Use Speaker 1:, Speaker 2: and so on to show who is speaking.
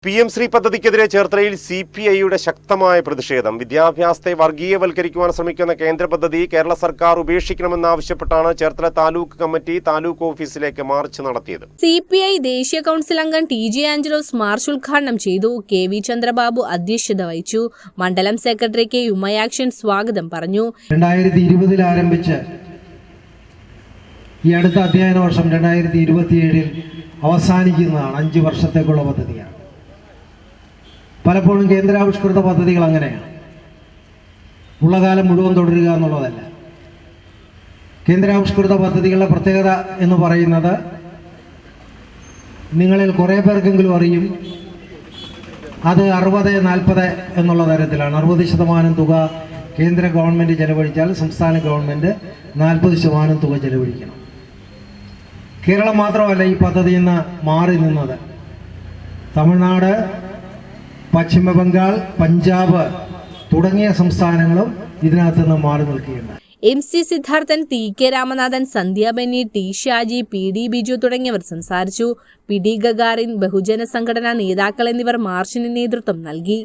Speaker 1: PM Shri പദ്ധതിക്കെതിരെ ചേർത്തലയിൽ CPIയുടെ ശക്തമായ പ്രതിഷേധം. വിദ്യാഭ്യാസത്തെ വർഗീയവൽക്കരിക്കുവാൻ ശ്രമിക്കുന്ന കേന്ദ്ര പദ്ധതി കേരള സർക്കാർ ഉപേക്ഷിക്കണമെന്നാവശ്യപ്പെട്ടാണ് ചേർത്തല താലൂക്ക് കമ്മിറ്റി താലൂക്ക് ഓഫീസിലേക്ക് മാർച്ച് നടത്തിയത്.
Speaker 2: CPI ദേശീയ കൗൺസിൽ അംഗം TJ ആഞ്ചലോസ് മാർച്ച് ഉദ്ഘാടനം ചെയ്തു. KV ചന്ദ്രബാബു അധ്യക്ഷത വഹിച്ചു. മണ്ഡലം സെക്രട്ടറി K ഉമയാക്ഷൻ സ്വാഗതം പറഞ്ഞു.
Speaker 3: 2020 ആരംഭിച്ച് ഈ അടുത്ത അധ്യയന വർഷം 2027 അവസാനിക്കുന്നതാണ്. 5 വർഷത്തേക്കുള്ള പദ്ധതിയാണ്. പലപ്പോഴും കേന്ദ്രാവിഷ്കൃത പദ്ധതികൾ അങ്ങനെയാണ്, ഉള്ള കാലം മുഴുവൻ തുടരുക എന്നുള്ളതല്ല. കേന്ദ്രാവിഷ്കൃത പദ്ധതികളുടെ പ്രത്യേകത എന്ന് പറയുന്നത് നിങ്ങളിൽ കുറേ പേർക്കെങ്കിലും അറിയും, അത് 60-40 എന്നുള്ള തരത്തിലാണ്. 60% തുക കേന്ദ്ര ഗവൺമെൻറ് ചെലവഴിച്ചാൽ സംസ്ഥാന ഗവൺമെൻറ് 40% തുക ചെലവഴിക്കണം. കേരളം മാത്രമല്ല ഈ പദ്ധതിയിൽ നിന്ന് മാറി നിന്നത്. തമിഴ്നാട്, പശ്ചിമ ബംഗാൾ, പഞ്ചാബ് തുടങ്ങിയ സംസ്ഥാനങ്ങളും ഇതിനകത്ത് നിന്ന് മാറി നിൽക്കുകയുണ്ട്.
Speaker 2: MC സിദ്ധാർത്ഥൻ, TK രാമനാഥൻ, സന്ധ്യ ബെന്നി, T ഷാജി, PD ബിജു തുടങ്ങിയവർ സംസാരിച്ചു. PD ഗഗാറിൻ, ബഹുജന സംഘടനാ നേതാക്കൾ എന്നിവർ മാർച്ചിന് നേതൃത്വം നൽകി.